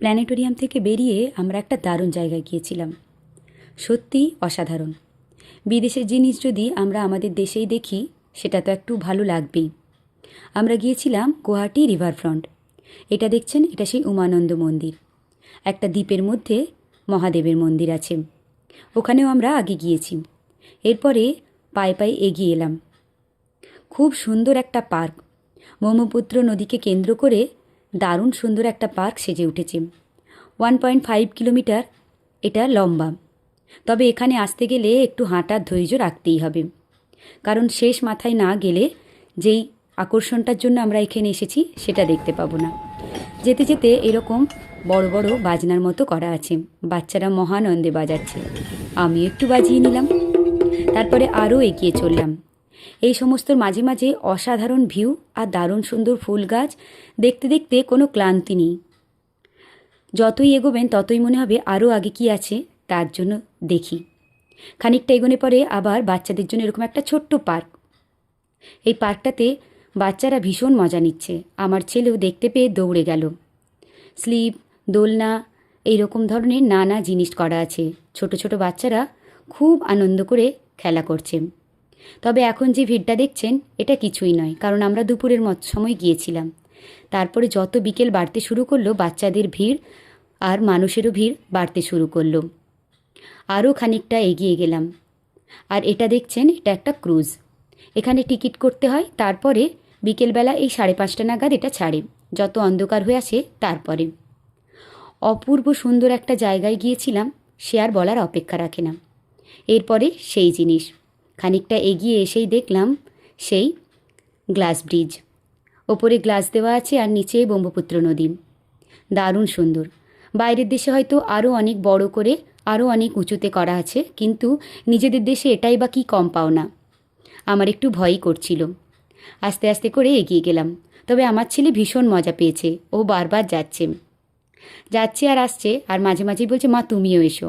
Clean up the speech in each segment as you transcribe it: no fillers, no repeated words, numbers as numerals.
Planetarium থেকে বেরিয়ে আমরা একটা দারুণ জায়গায় গিয়েছিলাম। সত্যিই অসাধারণ। বিদেশের জিনিস যদি আমরা আমাদের দেশেই দেখি সেটা তো একটু ভালো লাগবেই। আমরা গিয়েছিলাম গুয়াহাটি রিভারফ্রন্ট। এটা দেখছেন, এটা সেই উমানন্দ মন্দির। একটা দ্বীপের মধ্যে মহাদেবের মন্দির আছে, ওখানেও আমরা আগে গিয়েছি। এরপরে পায়ে পায়ে এগিয়ে এলাম। খুব সুন্দর একটা পার্ক, ব্রহ্মপুত্র নদীকে কেন্দ্র করে দারুণ সুন্দর একটা পার্ক সেজে উঠেছে। 1.5 কিলোমিটার এটা লম্বা। তবে এখানে আসতে গেলে একটু হাঁটার ধৈর্য রাখতেই হবে, কারণ শেষ মাথায় না গেলে যেই আকর্ষণটার জন্য আমরা এখানে এসেছি সেটা দেখতে পাবো না। যেতে যেতে এরকম বড় বড় বাজনার মতো করা আছে, বাচ্চারা মহানন্দে বাজাচ্ছে, আমি একটু বাজিয়ে নিলাম। তারপরে আরও এগিয়ে চললাম। এই সমস্ত মাঝে মাঝে অসাধারণ ভিউ আর দারুণ সুন্দর ফুল গাছ দেখতে দেখতে কোনো ক্লান্তি নেই। যতই এগোবেন ততই মনে হবে আরও আগে কি আছে, তার জন্য দেখি। খানিকটা এগোনে পরে আবার বাচ্চাদের জন্য এরকম একটা ছোট্ট পার্ক। এই পার্কটাতে বাচ্চারা ভীষণ মজা নিচ্ছে। আমার ছেলেও দেখতে পেয়ে দৌড়ে গেল। স্লিপ, দোলনা, এইরকম ধরনের নানা জিনিস করা আছে। ছোট ছোট বাচ্চারা খুব আনন্দ করে খেলা করছে। তবে এখন যে ভিড়টা দেখছেন এটা কিছুই নয়, কারণ আমরা দুপুরের সময় গিয়েছিলাম। তারপরে যত বিকেল বাড়তে শুরু করলো, বাচ্চাদের ভিড় আর মানুষেরও ভিড় বাড়তে শুরু করলো। আরও খানিকটা এগিয়ে গেলাম, আর এটা দেখছেন, এটা একটা ক্রুজ। এখানে টিকিট করতে হয়। তারপরে বিকেলবেলা এই 5:30 নাগাদ এটা ছাড়ে, যত অন্ধকার হয়ে আসে তারপরে। অপূর্ব সুন্দর একটা জায়গায় গিয়েছিলাম, সে আর বলার অপেক্ষা রাখে না। এরপরে সেই জিনিস খানিকটা এগিয়ে এসেই দেখলাম সেই গ্লাস ব্রিজ। ওপরে গ্লাস দেওয়া আছে আর নিচে ব্রহ্মপুত্র নদী। দারুণ সুন্দর। বাইরের দেশে হয়তো আরও অনেক বড় করে, আরও অনেক উঁচুতে করা আছে, কিন্তু নিজেদের দেশে এটাই বা কি কম পাও না। আমার একটু ভয়ই করছিল। আস্তে আস্তে করে এগিয়ে গেলাম। তবে আমার ছেলে ভীষণ মজা পেয়েছে, ও বারবার যাচ্ছে যাচ্ছে আর আসছে, আর মাঝে মাঝেই বলছে, মা তুমিও এসো।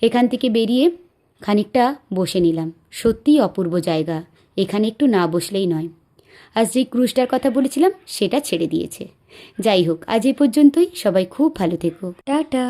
এখান থেকে বেরিয়ে খানিকটা বসে নিলাম। সত্যিই অপূর্ব জায়গা, এখানে একটু না বসলেই নয়। আজ যেই ক্রুজটার কথা বলেছিলাম সেটা ছেড়ে দিয়েছে। যাই হোক, আজ এই পর্যন্তই। সবাই খুব ভালো থেকো। টাটা।